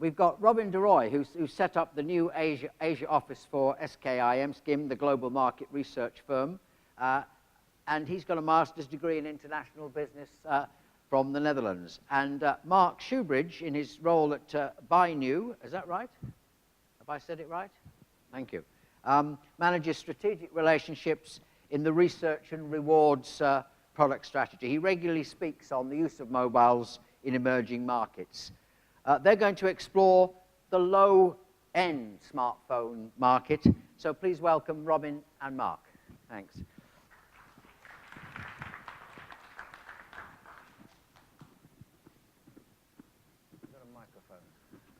We've got Robin de Rooij, who set up the new Asia office for SKIM, the global market research firm. And he's got a master's degree in international business from the Netherlands. And Mark Shoebridge, in his role at BiNu, is that right? Have I said it right? Thank you. Manages strategic relationships in the research and rewards product strategy. He regularly speaks on the use of mobiles in emerging markets. They're going to explore the low-end smartphone market. So please welcome Robin and Mark. Thanks.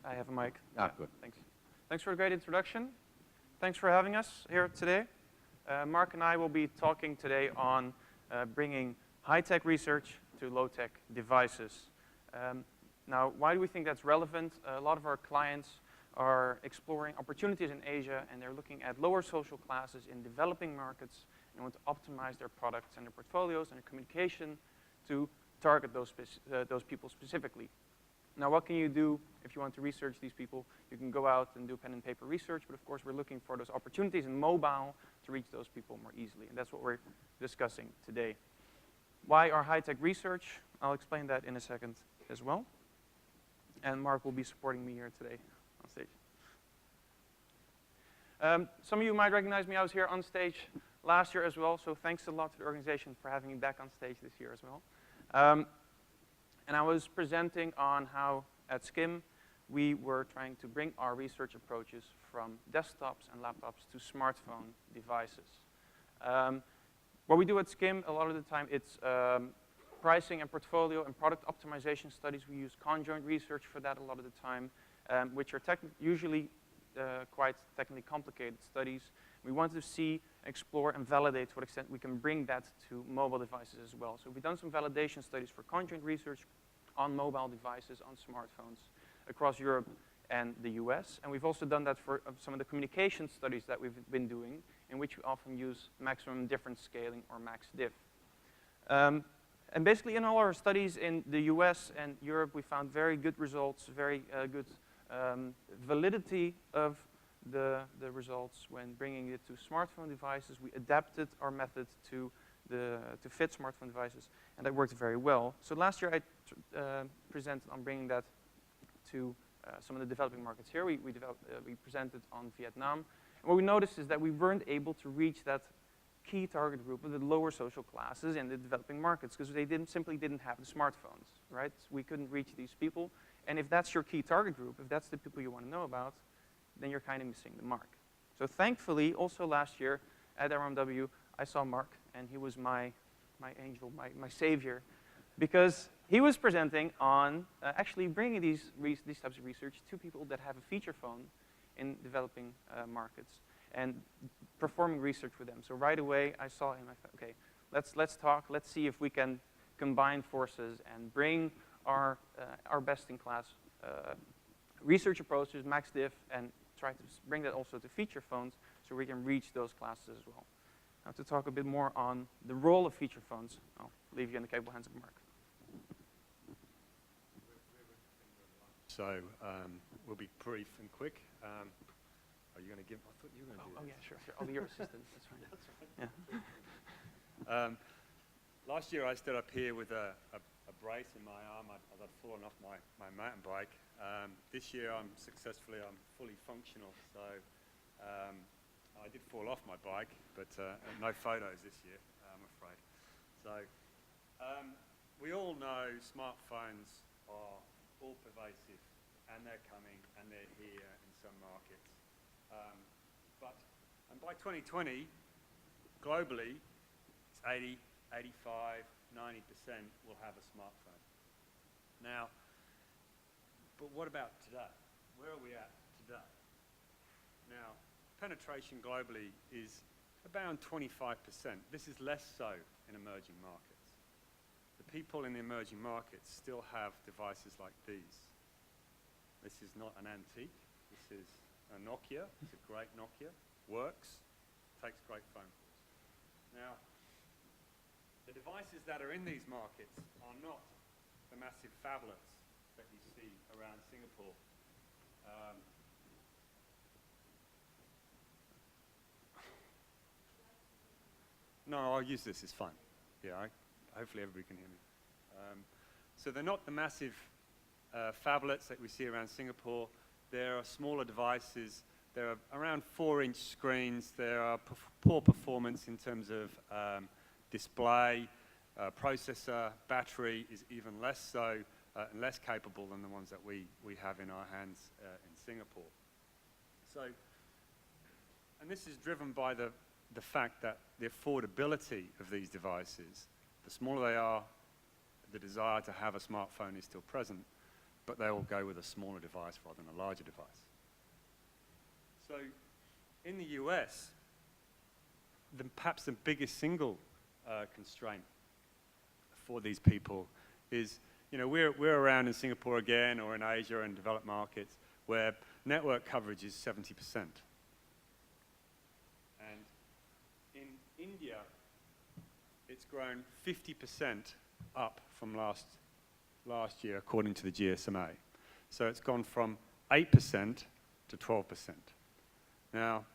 I have a mic. Ah, good. Thanks. Thanks for a great introduction. Thanks for having us here today. Mark and I will be talking today on bringing high-tech research to low-tech devices. Now, why do we think that's relevant? A lot of our clients are exploring opportunities in Asia, and they're looking at lower social classes in developing markets and want to optimize their products and their portfolios and their communication to target those people specifically. Now, what can you do if you want to research these people? You can go out and do pen and paper research, but of course, we're looking for those opportunities in mobile to reach those people more easily, and that's what we're discussing today. Why our high-tech research? I'll explain that in a second as well. And Mark will be supporting me here today on stage. Some of you might recognize me. I was here on stage last year as well, so thanks a lot to the organization for having me back on stage this year as well. And I was presenting on how, at SKIM, we were trying to bring our research approaches from desktops and laptops to smartphone devices. What we do at SKIM, a lot of the time, it's pricing and portfolio and product optimization studies. We use conjoint research for that a lot of the time, which are usually quite technically complicated studies. We want to see, explore, and validate to what extent we can bring that to mobile devices as well. So we've done some validation studies for conjoint research on mobile devices, on smartphones, across Europe and the US. And we've also done that for some of the communication studies that we've been doing, in which we often use maximum difference scaling, or max-diff. And basically, in all our studies in the US and Europe, we found very good results, very good validity of the results when bringing it to smartphone devices. We adapted our method to fit smartphone devices, and that worked very well. So last year, I presented on bringing that to some of the developing markets here. We presented on Vietnam. And what we noticed is that we weren't able to reach that key target group of the lower social classes in the developing markets because they simply didn't have the smartphones, right? We couldn't reach these people. And if that's your key target group, if that's the people you want to know about, then you're kind of missing the mark. So thankfully, also last year at RMW, I saw Mark, and he was my angel, my savior, because he was presenting on actually bringing these types of research to people that have a feature phone in developing markets and performing research with them. So right away, I saw him. I thought, okay, let's talk. Let's see if we can combine forces and bring our best-in-class research approaches, max-diff, and try to bring that also to feature phones so we can reach those classes as well. Now, to talk a bit more on the role of feature phones, I'll leave you in the capable hands of Mark. So we'll be brief and quick. Are you going to give? I thought you were going to do Oh, this. yeah, sure. I'll be your assistant. That's fine. That's Yeah. right. Last year, I stood up here with a brace in my arm. I'd fallen off my mountain bike. This year, I'm fully functional. So I did fall off my bike, but no photos this year, I'm afraid. So we all know smartphones are all pervasive, and they're coming, and they're here in some markets. And by 2020, globally, it's 80, 85, 90% will have a smartphone. Now, but what about today? Where are we at today? Now, penetration globally is around 25%. This is less so in emerging markets. The people in the emerging markets still have devices like these. This is not an antique. This is a Nokia. It's a great Nokia. Works. Takes great phone calls. Now, the devices that are in these markets are not the massive phablets that you see around Singapore No, I'll use this, it's fine. Yeah, hopefully everybody can hear me. So they're not the massive phablets that we see around Singapore. There are smaller devices. There are around 4-inch screens. There are poor performance in terms of display, processor, battery is even less so and less capable than the ones that we have in our hands in Singapore. So, and this is driven by the fact that the affordability of these devices, the smaller they are, the desire to have a smartphone is still present, but they will go with a smaller device rather than a larger device. So in the US, perhaps the biggest single constraint for these people is, you know, we're around in Singapore again, or in Asia and developed markets, where network coverage is 70%. And in India, it's grown 50% up from last year, according to the GSMA. So it's gone from 8% to 12%. Now,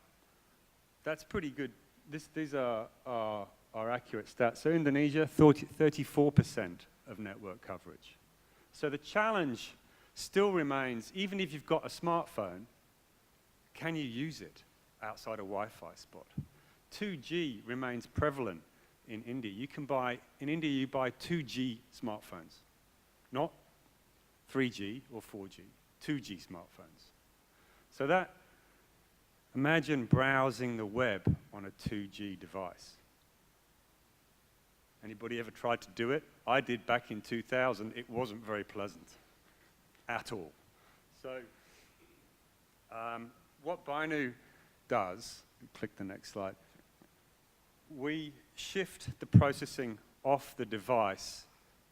that's pretty good. These are accurate stats. So Indonesia, 34% of network coverage. So the challenge still remains, even if you've got a smartphone, can you use it outside a Wi-Fi spot? 2G remains prevalent in India. In India, you buy 2G smartphones, not 3G or 4G, 2G smartphones. So that, imagine browsing the web on a 2G device. Anybody ever tried to do it? I did back in 2000. It wasn't very pleasant at all. So what BiNu does, click the next slide, we shift the processing off the device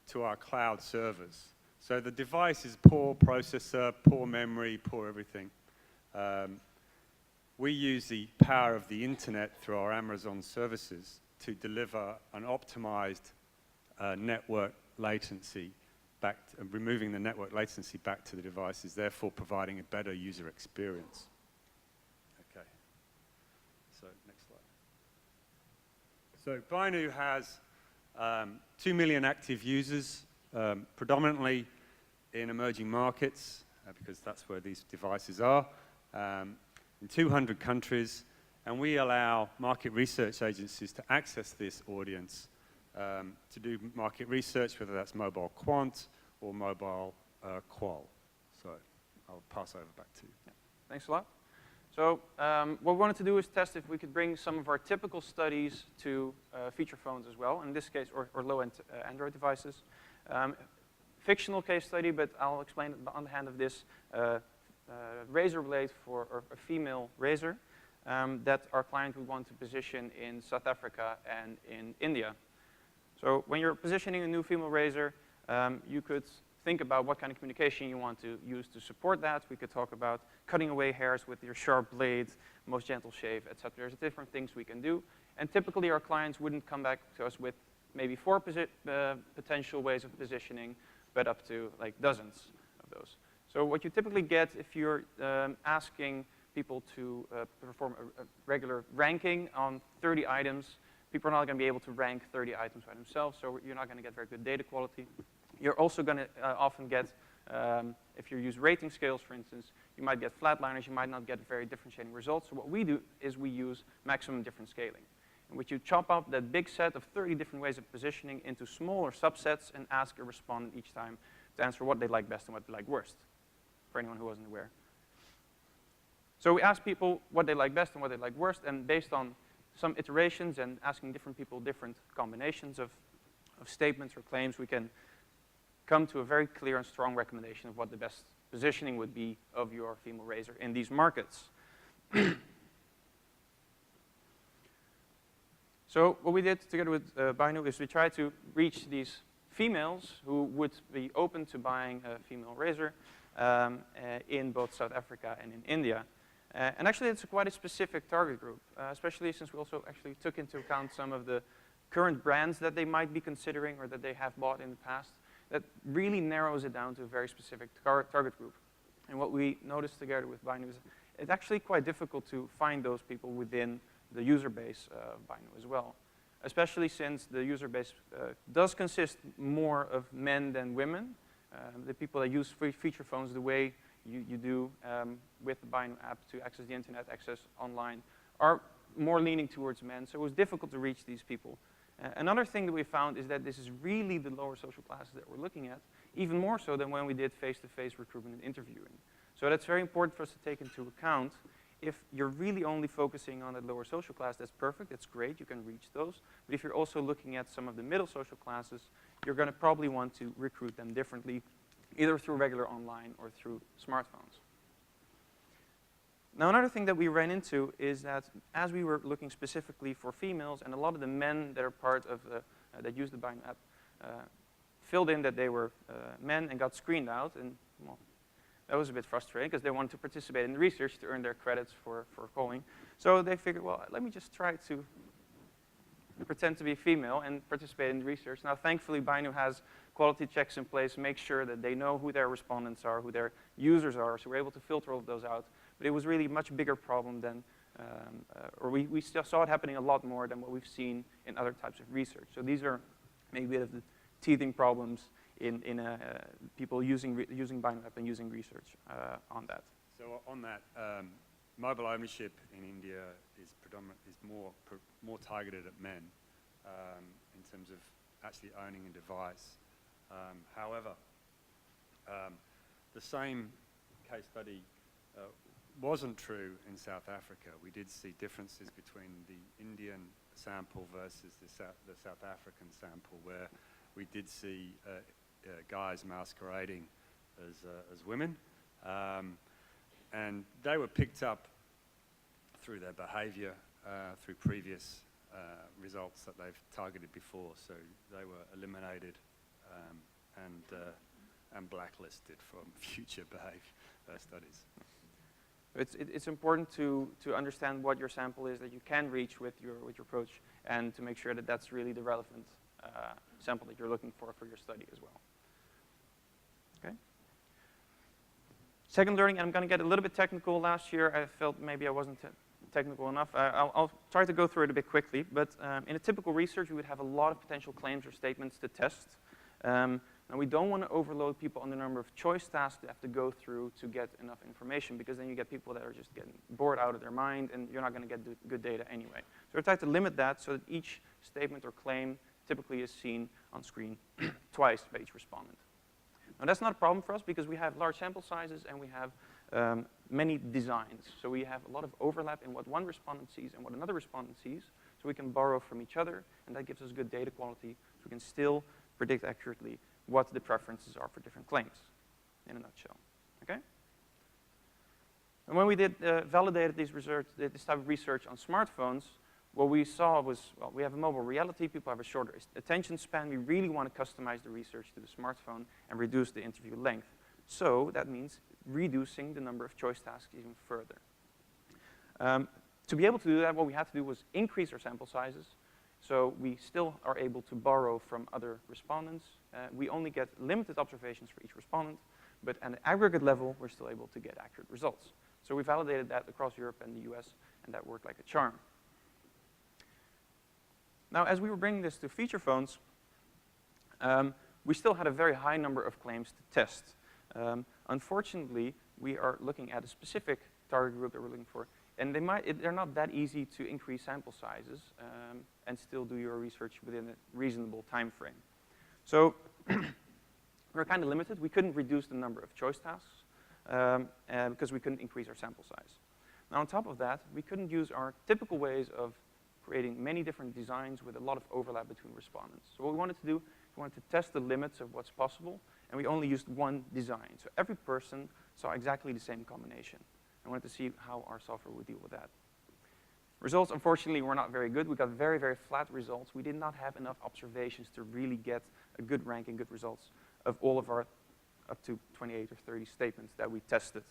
to our cloud servers. So the device is poor processor, poor memory, poor everything. We use the power of the internet through our Amazon services to deliver an optimized network latency back, removing the network latency back to the devices, therefore providing a better user experience. Okay. So next slide. So BiNu has 2 million active users, predominantly in emerging markets, because that's where these devices are, in 200 countries. And we allow market research agencies to access this audience to do market research, whether that's mobile quant or mobile qual. So I'll pass over back to you. Yeah. Thanks a lot. So what we wanted to do is test if we could bring some of our typical studies to feature phones as well, in this case, or low-end Android devices. Fictional case study, but I'll explain it on the hand of this razor blade for a female razor. That our client would want to position in South Africa and in India. So when you're positioning a new female razor, you could think about what kind of communication you want to use to support that. We could talk about cutting away hairs with your sharp blade, most gentle shave, etc. There's different things we can do. And typically our clients wouldn't come back to us with maybe 4 potential ways of positioning, but up to like dozens of those. So what you typically get if you're asking people to perform a regular ranking on 30 items. People are not going to be able to rank 30 items by themselves, so you're not going to get very good data quality. You're also going to often get, if you use rating scales, for instance, you might get flatliners, you might not get very differentiating results. So what we do is we use maximum difference scaling, in which you chop up that big set of 30 different ways of positioning into smaller subsets and ask a respondent each time to answer what they like best and what they like worst, for anyone who wasn't aware. So we ask people what they like best and what they like worst, and based on some iterations and asking different people different combinations of statements or claims, we can come to a very clear and strong recommendation of what the best positioning would be of your female razor in these markets. So what we did together with BiNu is we tried to reach these females who would be open to buying a female razor in both South Africa and in India. And actually, it's quite a specific target group, especially since we also actually took into account some of the current brands that they might be considering or that they have bought in the past. That really narrows it down to a very specific target group. And what we noticed together with BiNu is it's actually quite difficult to find those people within the user base of BiNu as well, especially since the user base does consist more of men than women. The people that use feature phones the way you do with the BiNu app to access the internet, access online, are more leaning towards men, so it was difficult to reach these people. Another thing that we found is that this is really the lower social classes that we're looking at, even more so than when we did face-to-face recruitment and interviewing. So that's very important for us to take into account. If you're really only focusing on that lower social class, that's perfect, that's great, you can reach those. But if you're also looking at some of the middle social classes, you're going to probably want to recruit them differently, either through regular online or through smartphones. Now, another thing that we ran into is that as we were looking specifically for females, and a lot of the men that are part of that use the BiNu app filled in that they were men and got screened out, and well, that was a bit frustrating because they wanted to participate in the research to earn their credits for calling. So they figured, well, let me just try to pretend to be female and participate in the research. Now, thankfully, BiNu has quality checks in place, make sure that they know who their respondents are, who their users are, so we're able to filter all of those out. But it was really a much bigger problem than, or we still saw it happening a lot more than what we've seen in other types of research. So these are maybe a bit of the teething problems in people using BiNu app and using research on that. So on that, mobile ownership in India is more targeted at men in terms of actually owning a device. However, the same case study wasn't true in South Africa. We did see differences between the Indian sample versus the South African sample, where we did see guys masquerading as women, and they were picked up through their behaviour, through previous results that they've targeted before. So they were eliminated and blacklisted from future studies. It's important to understand what your sample is that you can reach with your approach, and to make sure that that's really the relevant sample that you're looking for your study as well. Okay. Second learning, and I'm going to get a little bit technical. Last year, I felt maybe I wasn't technical enough. I'll try to go through it a bit quickly, but in a typical research, we would have a lot of potential claims or statements to test. And we don't want to overload people on the number of choice tasks they have to go through to get enough information, because then you get people that are just getting bored out of their mind, and you're not going to get good data anyway. So we're trying to limit that so that each statement or claim typically is seen on screen twice by each respondent. Now, that's not a problem for us because we have large sample sizes and we have many designs. So we have a lot of overlap in what one respondent sees and what another respondent sees. So we can borrow from each other, and that gives us good data quality. So we can still predict accurately what the preferences are for different claims, in a nutshell. Okay? And when we did validated this type of research on smartphones, what we saw was, well, we have a mobile reality, people have a shorter attention span, we really want to customize the research to the smartphone and reduce the interview length. So that means reducing the number of choice tasks even further. To be able to do that, what we had to do was increase our sample sizes, so we still are able to borrow from other respondents. We only get limited observations for each respondent, but at an aggregate level, we're still able to get accurate results. So we validated that across Europe and the US, and that worked like a charm. Now, as we were bringing this to feature phones, we still had a very high number of claims to test. Unfortunately, we are looking at a specific target group that we're looking for, and they're not that easy to increase sample sizes and still do your research within a reasonable time frame. So we're kind of limited. We couldn't reduce the number of choice tasks because we couldn't increase our sample size. Now, on top of that, we couldn't use our typical ways of creating many different designs with a lot of overlap between respondents. So what we wanted to do, we wanted to test the limits of what's possible, and we only used one design. So every person saw exactly the same combination. I wanted to see how our software would deal with that. Results, unfortunately, were not very good. We got very, very flat results. We did not have enough observations to really get a good rank and good results of all of our up to 28 or 30 statements that we tested.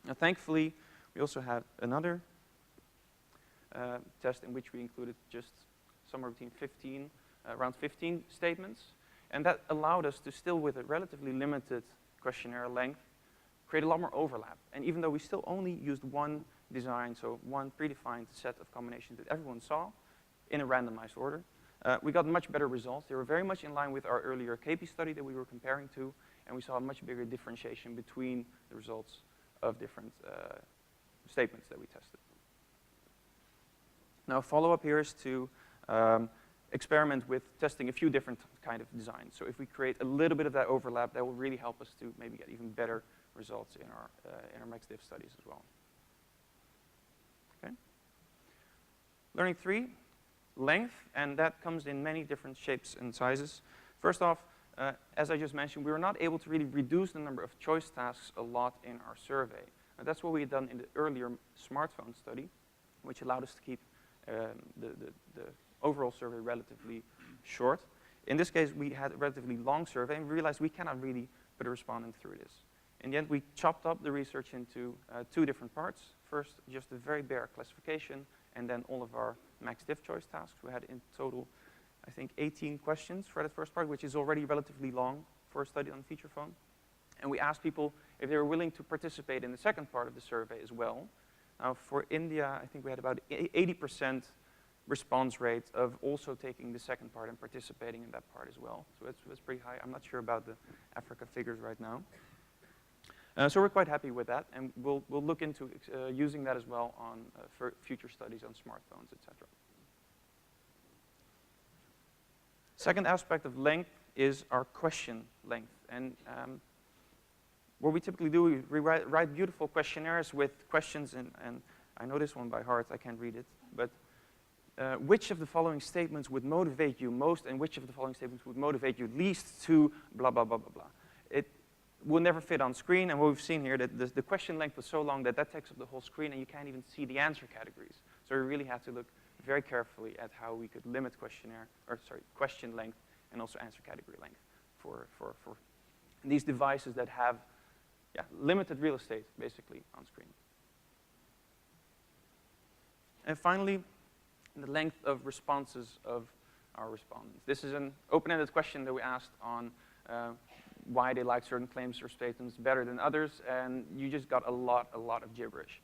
Now, thankfully, we also had another test in which we included just somewhere between around 15 statements. And that allowed us to still, with a relatively limited questionnaire length, create a lot more overlap. And even though we still only used one design, so one predefined set of combinations that everyone saw in a randomized order, we got much better results. They were very much in line with our earlier KP study that we were comparing to, and we saw a much bigger differentiation between the results of different statements that we tested. Now, follow-up here is to experiment with testing a few different kind of designs. So if we create a little bit of that overlap, that will really help us to maybe get even better results in our MaxDiff studies as well. Okay. Learning 3, length, and that comes in many different shapes and sizes. First off, as I just mentioned, we were not able to really reduce the number of choice tasks a lot in our survey. And that's what we had done in the earlier smartphone study, which allowed us to keep the overall survey relatively short. In this case, we had a relatively long survey, and we realized we cannot really put a respondent through this. In the end, we chopped up the research into 2 different parts. First, just a very bare classification, and then all of our MaxDiff choice tasks. We had in total, I think, 18 questions for that first part, which is already relatively long for a study on feature phone. And we asked people if they were willing to participate in the second part of the survey as well. Now, for India, I think we had about 80% response rate of also taking the second part and participating in that part as well. So that's pretty high. I'm not sure about the Africa figures right now. So we're quite happy with that, and we'll look into using that as well on for future studies on smartphones, etc. Second aspect of length is our question length. And what we typically do, we write beautiful questionnaires with questions, and I know this one by heart, I can't read it, but which of the following statements would motivate you most, and which of the following statements would motivate you least to blah, blah, blah, blah, blah. It will never fit on screen, and what we've seen here, that the question length was so long that takes up the whole screen, and you can't even see the answer categories. So we really had to look very carefully at how we could limit question length and also answer category length for these devices that have limited real estate, basically, on screen. And finally, the length of responses of our respondents. This is an open-ended question that we asked on why they like certain claims or statements better than others, and you just got a lot of gibberish.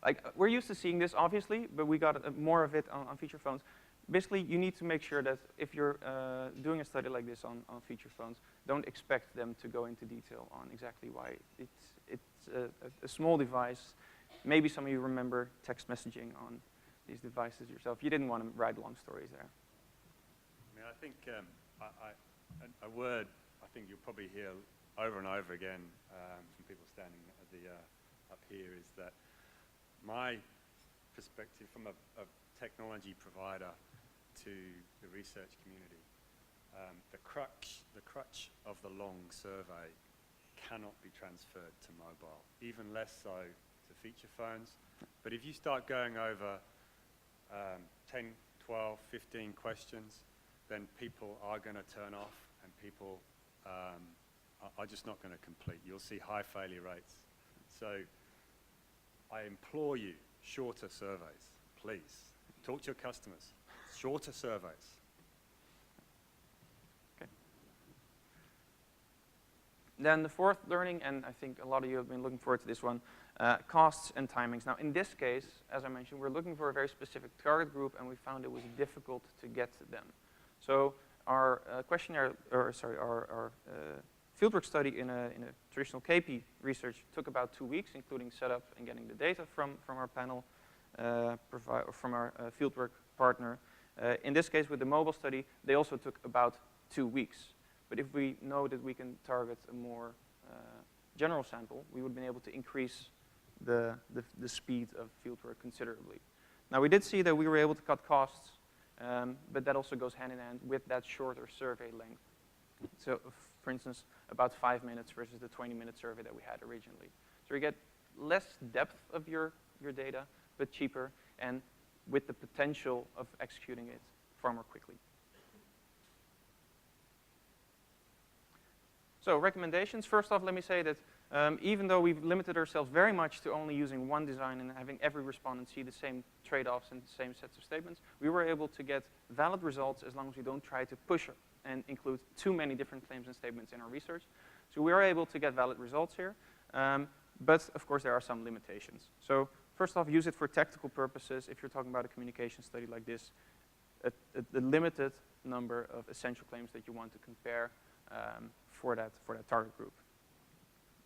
Like, we're used to seeing this, obviously, but we got more of it on feature phones. Basically, you need to make sure that if you're doing a study like this on feature phones, don't expect them to go into detail on exactly why it's a small device. Maybe some of you remember text messaging on these devices yourself. You didn't want to write long stories there. I mean, I think a word I think you'll probably hear over and over again from people standing at the up here is that my perspective from a technology provider to the research community, the crutch of the long survey cannot be transferred to mobile, even less so to feature phones. But if you start going over 10, 12, 15 questions, then people are going to turn off, and people are just not going to complete. You'll see high failure rates. So I implore you, shorter surveys, please. Talk to your customers. Shorter surveys. Okay. Then the fourth learning, and I think a lot of you have been looking forward to this one, costs and timings. Now, in this case, as I mentioned, we're looking for a very specific target group, and we found it was difficult to get to them. So our questionnaire, or sorry, our fieldwork study in a traditional KP research took about 2 weeks, including setup and getting the data from our panel, from our fieldwork partner. In this case, with the mobile study, they also took about 2 weeks. But if we know that we can target a more general sample, we would have been able to increase the speed of fieldwork considerably. Now, we did see that we were able to cut costs, but that also goes hand in hand with that shorter survey length. So, for instance, about 5 minutes versus the 20-minute survey that we had originally. So we get less depth of your data, but cheaper, and with the potential of executing it far more quickly. So recommendations. First off, let me say that even though we've limited ourselves very much to only using one design and having every respondent see the same trade-offs and the same sets of statements, we were able to get valid results as long as we don't try to push and include too many different claims and statements in our research. So we are able to get valid results here. But of course, there are some limitations. So first off, use it for tactical purposes. If you're talking about a communication study like this, the limited number of essential claims that you want to compare for that target group.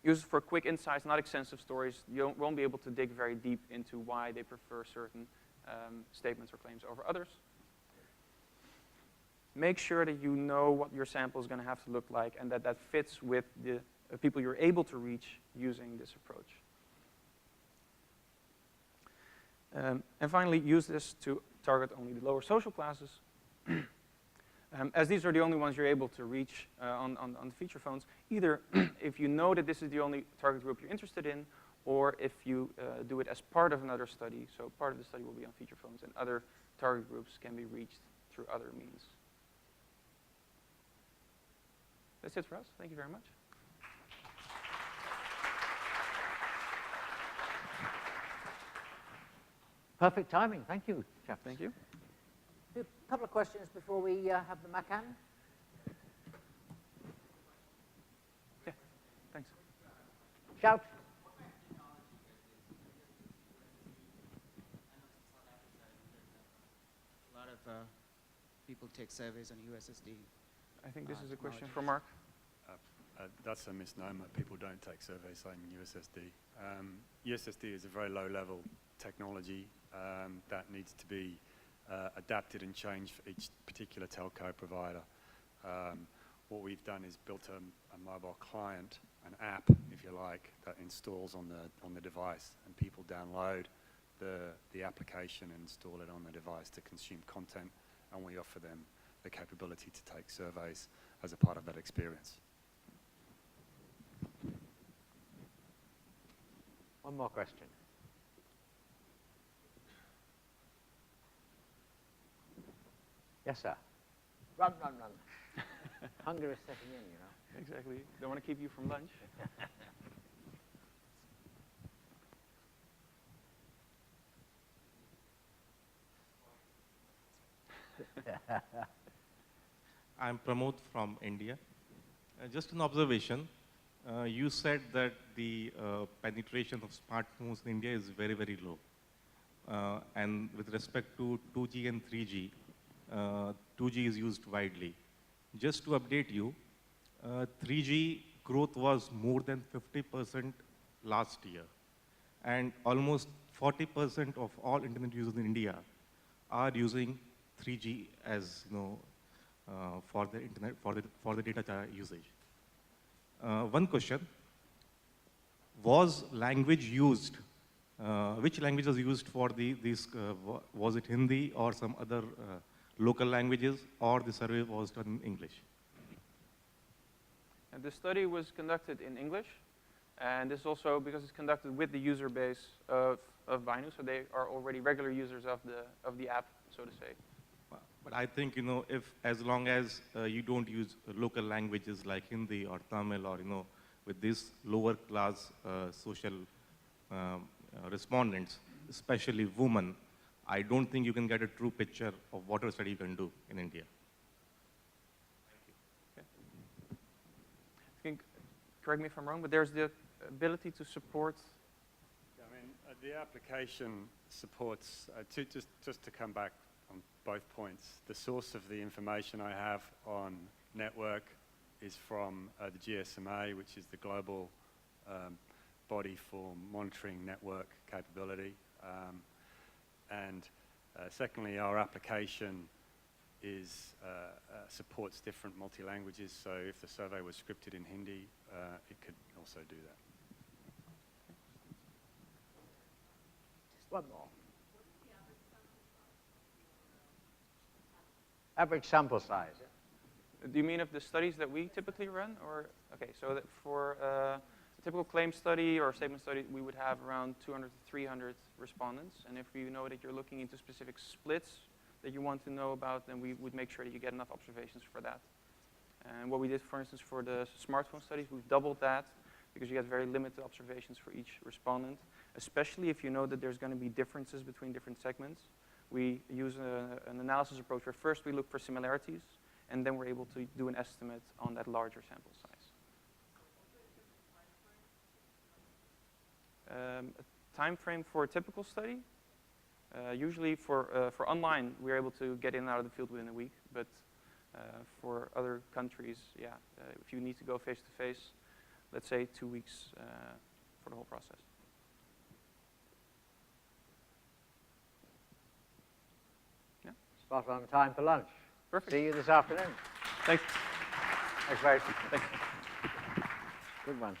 Use it for quick insights, not extensive stories. You won't be able to dig very deep into why they prefer certain statements or claims over others. Make sure that you know what your sample is going to have to look like and that that fits with the people you're able to reach using this approach. And finally, use this to target only the lower social classes. As these are the only ones you're able to reach on the feature phones, either if you know that this is the only target group you're interested in, or if you do it as part of another study. So part of the study will be on feature phones, and other target groups can be reached through other means. That's it for us. Thank you very much. Perfect timing. Thank you, chaps. Thank you. A couple of questions before we have the Macan. Yeah, thanks. Shout. A lot of people take surveys on USSD. I think this is a question for Mark. That's a misnomer. People don't take surveys on USSD. USSD is a very low-level technology that needs to be adapted and changed for each particular telco provider. What we've done is built a mobile client, an app, if you like, that installs on the device, and people download the application and install it on the device to consume content, and we offer them the capability to take surveys as a part of that experience. One more question. Yes, sir. Run, run, run. Hunger is setting in, you know. Exactly. Don't want to keep you from lunch. I'm Pramod from India. Just an observation. You said that the penetration of smartphones in India is very, very low. And with respect to 2G and 3G, 2G is used widely. Just to update you, 3G growth was more than 50% last year. And almost 40% of all internet users in India are using 3G as, for the internet, for the data usage. One question, was language used, which language was used for this, was it Hindi or some other local languages, or the survey was done in English? And the study was conducted in English, and this also because it's conducted with the user base of BiNu, so they are already regular users of the app, so to say. But I think, if as long as you don't use local languages like Hindi or Tamil or, with these lower class social respondents, especially women, I don't think you can get a true picture of what a study you can do in India. Okay. I think, correct me if I'm wrong, but there's the ability to support. Yeah, I mean, the application supports, just to come back on both points, the source of the information I have on network is from the GSMA, which is the global body for monitoring network capability. And secondly, our application supports different multi-languages, so if the survey was scripted in Hindi, it could also do that. Just one more. Average sample size. Do you mean of the studies that we typically run, or okay? So that for a typical claim study or statement study, we would have around 200 to 300 respondents, and if you know that you're looking into specific splits that you want to know about, then we would make sure that you get enough observations for that. And what we did, for instance, for the smartphone studies, we've doubled that because you get very limited observations for each respondent, especially if you know that there's going to be differences between different segments. We use an analysis approach where first we look for similarities, and then we're able to do an estimate on that larger sample size. A time frame for a typical study? Usually for online, we're able to get in and out of the field within a week, but for other countries, yeah, if you need to go face-to-face, let's say 2 weeks for the whole process. Yeah. Spot on time for lunch. Perfect. See you this afternoon. Thanks. Thanks very much. Thanks. Good one.